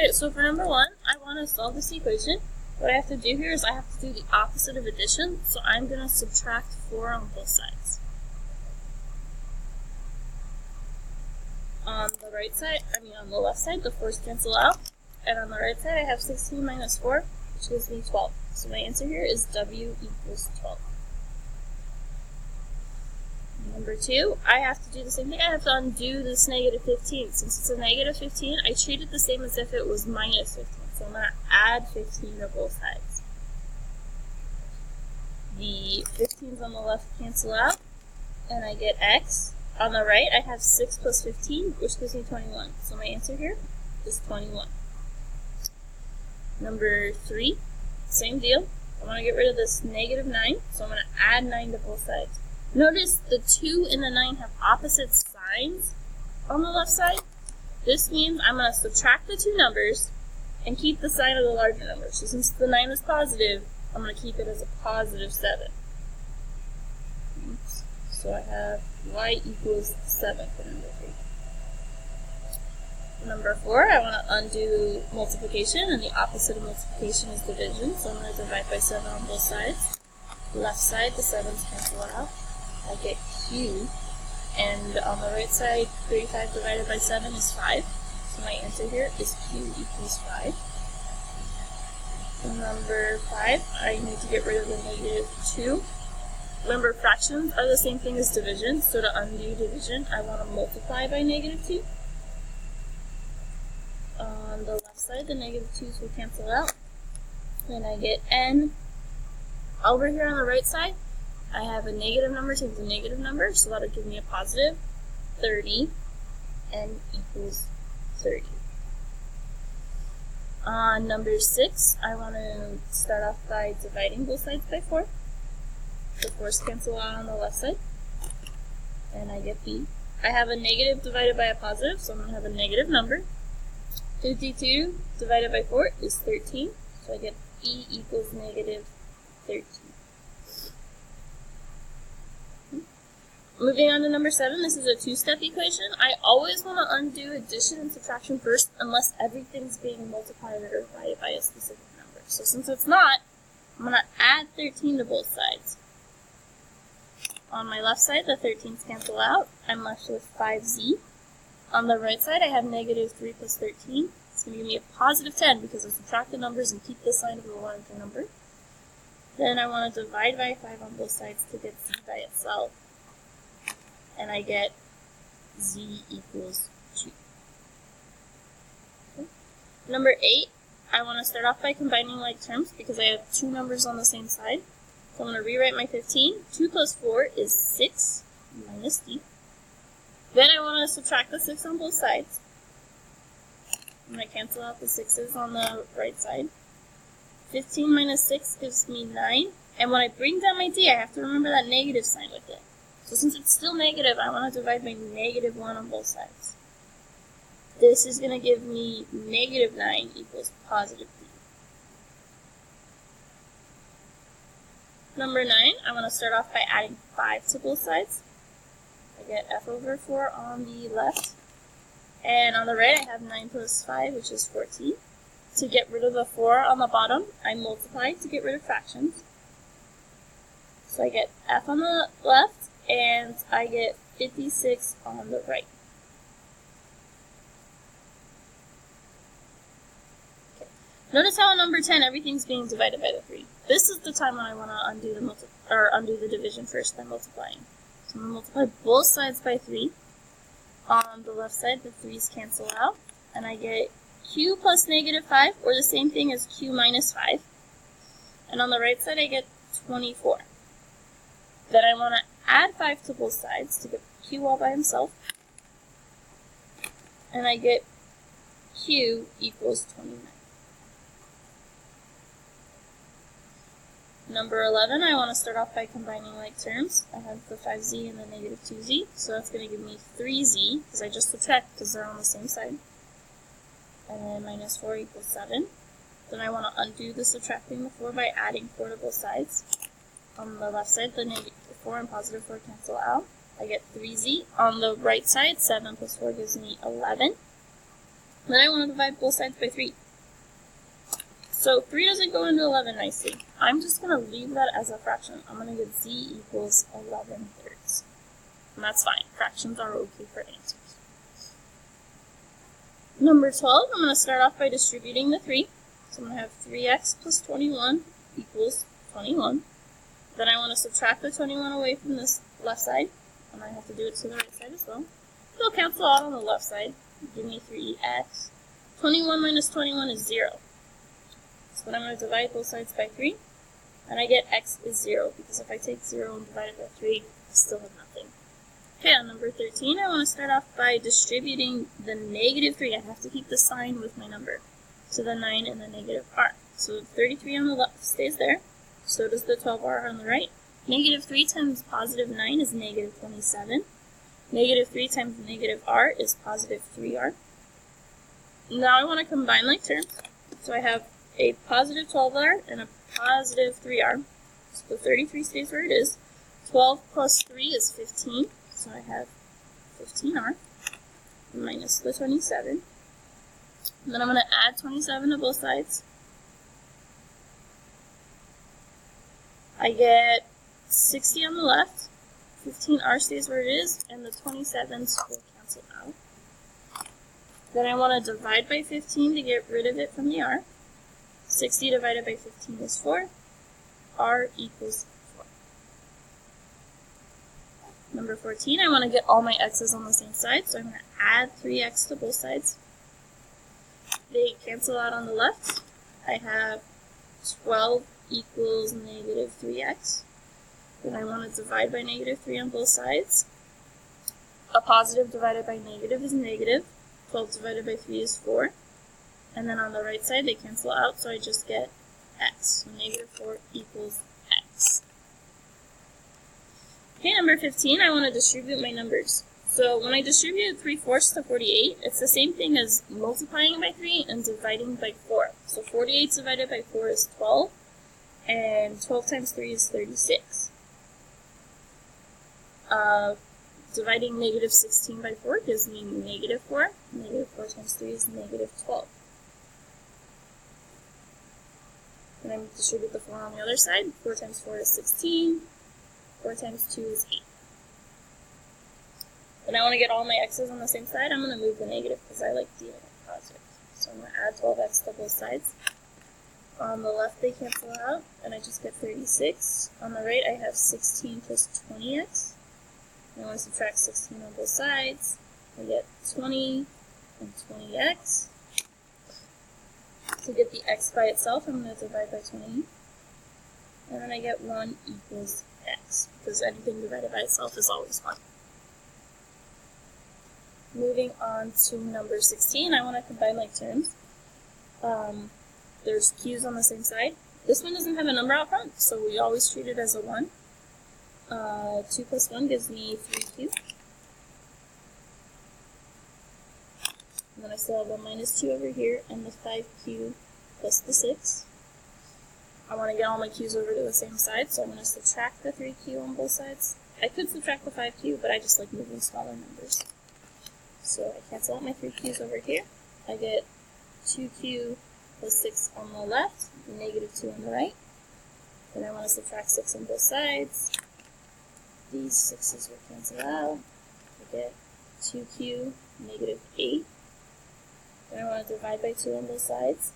Okay, so for number 1, I want to solve this equation. What I have to do here is I have to do the opposite of addition, so I'm going to subtract 4 on both sides. On the right side, on the left side, the 4's cancel out, and on the right side I have 16 minus 4, which gives me 12. So my answer here is W equals 12. Number 2, I have to do the same thing. I have to undo this negative 15. Since it's a negative 15, I treat it the same as if it was minus 15. So I'm going to add 15 to both sides. The 15s on the left cancel out, and I get x. On the right, I have 6 plus 15, which gives me 21. So my answer here is 21. Number 3, same deal. I want to get rid of this negative 9, so I'm going to add 9 to both sides. Notice the 2 and the 9 have opposite signs on the left side. This means I'm going to subtract the two numbers and keep the sign of the larger number. So since the 9 is positive, I'm going to keep it as a positive 7. Oops. So I have y equals 7 for number 3. Number 4, I want to undo multiplication, and the opposite of multiplication is division. So I'm going to divide by 7 on both sides. Left side, the 7's cancel out. I get q, and on the right side, 35 divided by 7 is 5. So my answer here is q equals 5. Number 5, I need to get rid of the negative 2. Remember, fractions are the same thing as division, so to undo division, I want to multiply by negative 2. On the left side, the negative 2's will cancel out, and I get n. Over here on the right side, I have a negative number times a negative number, so that'll give me a positive 30, n equals 30. On number 6, I want to start off by dividing both sides by 4. The 4's cancel out on the left side, and I get b. I have a negative divided by a positive, so I'm going to have a negative number. 52 divided by 4 is 13, so I get b equals negative 13. Moving on to number 7, this is a two-step equation. I always want to undo addition and subtraction first unless everything's being multiplied or divided by a specific number. So since it's not, I'm going to add 13 to both sides. On my left side, the 13's cancel out. I'm left with 5z. On the right side, I have negative 3 plus 13. It's going to give me a positive 10 because I subtract the numbers and keep the sign of the larger number. Then I want to divide by 5 on both sides to get z by itself. And I get z equals 2. Okay. Number 8, I want to start off by combining like terms because I have two numbers on the same side. So I'm going to rewrite my 15. 2 plus 4 is 6 minus d. Then I want to subtract the 6 on both sides. I'm going to cancel out the 6's on the right side. 15 minus 6 gives me 9. And when I bring down my d, I have to remember that negative sign with it. So since it's still negative, I want to divide by negative 1 on both sides. This is going to give me negative 9 equals positive 3. Number 9, I want to start off by adding 5 to both sides. I get f over 4 on the left. And on the right, I have 9 plus 5, which is 14. To get rid of the 4 on the bottom, I multiply to get rid of fractions. So I get f on the left, and I get 56 on the right. Okay. Notice how on number 10 everything's being divided by the 3. This is the time when I want to undo the division first by multiplying. So I'm going to multiply both sides by 3. On the left side, the 3's cancel out, and I get q plus negative 5, or the same thing as q minus 5. And on the right side, I get 24. Then I want to add 5 to both sides to get q all by himself. And I get q equals 29. Number 11, I want to start off by combining like terms. I have the 5z and the negative 2z, so that's going to give me 3z, because I just subtract because they're on the same side. And then minus 4 equals 7. Then I want to undo the subtracting the 4 by adding 4 to both sides. On the left side, the negative 4 and positive 4 cancel out. I get 3z. On the right side, 7 plus 4 gives me 11. Then I want to divide both sides by 3. So 3 doesn't go into 11 nicely. I'm just going to leave that as a fraction. I'm going to get z equals 11 thirds. And that's fine. Fractions are okay for answers. Number 12, I'm going to start off by distributing the 3. So I'm going to have 3x plus 21 equals 21. Then I want to subtract the 21 away from this left side. And I have to do it to the right side as well. They'll cancel out on the left side. Give me 3x. 21 minus 21 is 0. So then I'm going to divide both sides by 3. And I get x is 0. Because if I take 0 and divide it by 3, I still have nothing. Okay, on number 13, I want to start off by distributing the negative 3. I have to keep the sign with my number. So the 9 and the negative r. So 33 on the left stays there. So does the 12r on the right. Negative 3 times positive 9 is negative 27. Negative 3 times negative r is positive 3r. Now I want to combine like terms. So I have a positive 12r and a positive 3r. So the 33 stays where it is. 12 plus 3 is 15. So I have 15r minus the 27. And then I'm going to add 27 to both sides. I get 60 on the left. 15r stays where it is, and the 27s will cancel out. Then I want to divide by 15 to get rid of it from the r. 60 divided by 15 is 4. R equals 4. Number 14, I want to get all my x's on the same side, so I'm going to add 3x to both sides. They cancel out on the left. I have 12 equals negative 3x. Then I want to divide by negative 3 on both sides. A positive divided by negative is negative. 12 divided by 3 is 4. And then on the right side, they cancel out, so I just get x. So negative 4 equals x. Okay, number 15, I want to distribute my numbers. So when I distribute 3/4 to 48, it's the same thing as multiplying by 3 and dividing by 4. So 48 divided by 4 is 12, and 12 times 3 is 36. Dividing negative 16 by 4 gives me negative 4. Negative 4 times 3 is negative 12. And I distribute the 4 on the other side. 4 times 4 is 16. 4 times 2 is 8. Then I want to get all my x's on the same side. I'm going to move the negative because I like dealing with positives. So I'm going to add 12x to both sides. On the left, they cancel out, and I just get 36. On the right, I have 16 plus 20x. And I want to subtract 16 on both sides. I get 20 and 20x. To get the x by itself, I'm going to divide by 20. And then I get 1 equals x, because anything divided by itself is always 1. Moving on to number 16, I want to combine like terms. There's q's on the same side. This one doesn't have a number out front, so we always treat it as a 1. 2 plus 1 gives me 3q. And then I still have a minus 2 over here, and the 5q plus the 6. I want to get all my q's over to the same side, so I'm going to subtract the 3q on both sides. I could subtract the 5q, but I just like moving smaller numbers. So I cancel out my 3q's over here. I get 2q plus 6 on the left, negative 2 on the right. Then I want to subtract 6 on both sides. These 6's will cancel out. I get 2q, negative 8. Then I want to divide by 2 on both sides.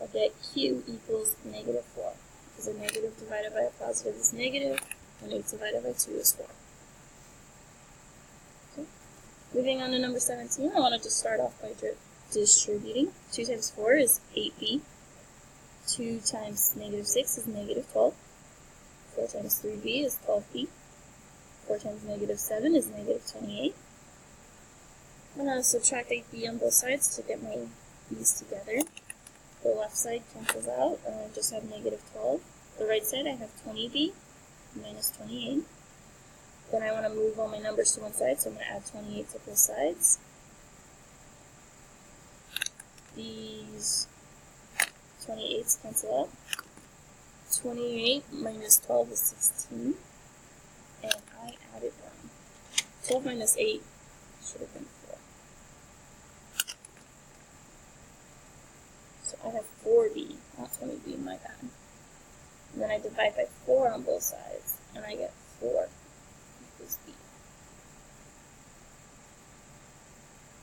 I get q equals negative 4. Because a negative divided by a positive is negative, and 8 divided by 2 is 4. Okay. Moving on to number 17, I wanted to start off by distributing. 2 times 4 is 8b. 2 times negative 6 is negative 12. 4 times 3b is 12b. 4 times negative 7 is negative 28. I'm going to subtract 8b on both sides to get my b's together. The left side cancels out, and I just have negative 12. The right side, I have 20b minus 28. Then I want to move all my numbers to one side, so I'm going to add 28 to both sides. These 28's cancel out. 28 minus 12 is 16. And I added 1. 12 minus 8 should have been 4. So I have 4b, not 20b, my bad. And then I divide by 4 on both sides, and I get 4 equals b.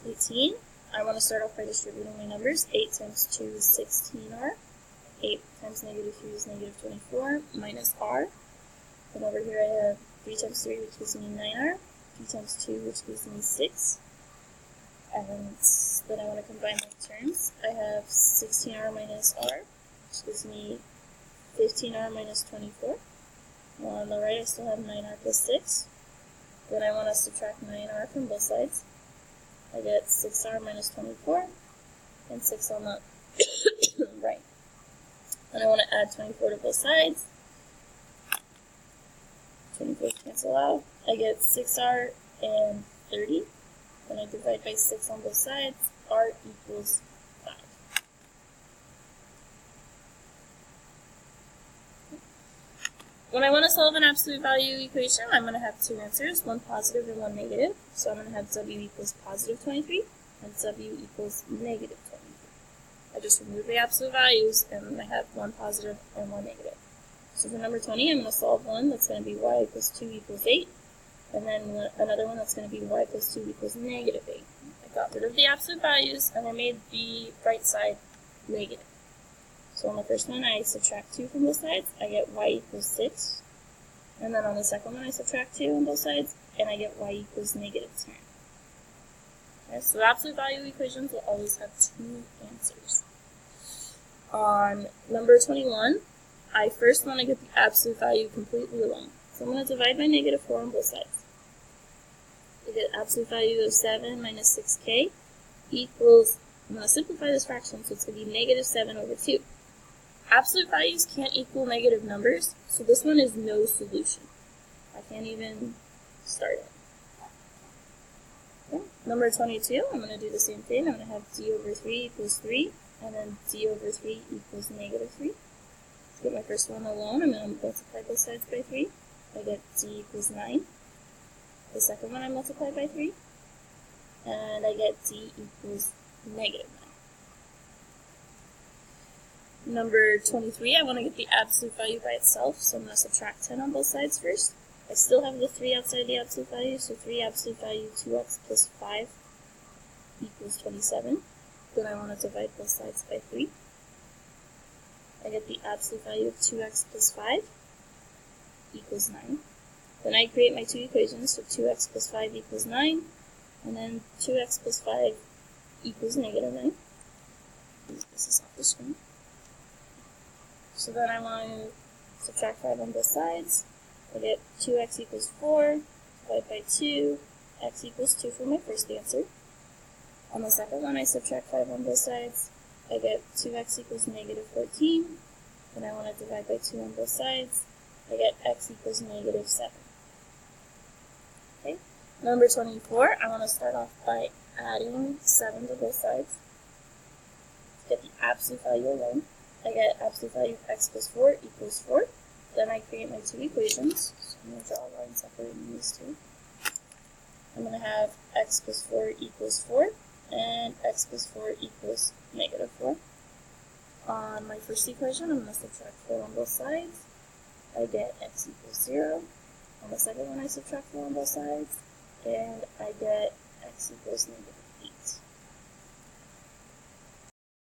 18, I want to start off by distributing my numbers. 8 times 2 is 16r. 8 times negative 3 is negative 24, minus r. Then over here I have 3 times 3, which gives me 9r. 3 times 2, which gives me 6. And then I want to combine my terms. I have 16r minus r, which gives me 15r minus 24. On the right, I still have 9r plus 6. Then I want to subtract 9r from both sides. I get 6r minus 24, and 6 on the right. Then I want to add 24 to both sides. 24 cancel out. I get 6r and 30. Then I divide by 6 on both sides. R equals 5. When I want to solve an absolute value equation, I'm going to have two answers, one positive and one negative. So I'm going to have w equals positive 23 and w equals negative 23. I just remove the absolute values and I have one positive and one negative. So for number 20, I'm going to solve one that's going to be y equals 2 equals 8. And then another one that's going to be y plus 2 equals negative 8. I got rid of the absolute values and I made the right side negative. So on the first one, I subtract 2 from both sides. I get y equals 6. And then on the second one, I subtract 2 on both sides, and I get y equals negative 10. Okay, so absolute value equations will always have two answers. On number 21, I first want to get the absolute value completely alone. So I'm going to divide by negative 4 on both sides. I get absolute value of 7 minus 6k equals, I'm going to simplify this fraction, so it's going to be negative 7 over 2. Absolute values can't equal negative numbers, so this one is no solution. I can't even start it. Okay. Number 22, I'm going to do the same thing. I'm going to have d over 3 equals 3, and then d over 3 equals negative 3. To get my first one alone, I'm going to multiply both sides by 3. I get d equals 9. The second one I multiply by 3, and I get d equals negative 9. Number 23, I want to get the absolute value by itself, so I'm going to subtract 10 on both sides first. I still have the 3 outside the absolute value, so 3 absolute value 2x plus 5 equals 27. Then I want to divide both sides by 3. I get the absolute value of 2x plus 5 equals 9. Then I create my two equations, so 2x plus 5 equals 9, and then 2x plus 5 equals negative 9. This is off the screen. So then I want to subtract 5 on both sides. I get 2x equals 4, divide by 2, x equals 2 for my first answer. On the second one, I subtract 5 on both sides. I get 2x equals negative 14. Then I want to divide by 2 on both sides. I get x equals negative 7. Okay. Number 24, I want to start off by adding 7 to both sides to get the absolute value alone. I get absolute value of x plus 4 equals 4. Then I create my two equations. So I'm going to draw a line separating these two. I'm going to have x plus 4 equals 4, and x plus 4 equals negative 4. On my first equation, I'm going to subtract 4 on both sides. I get x equals 0. On the second one, I subtract 4 on both sides, and I get x equals negative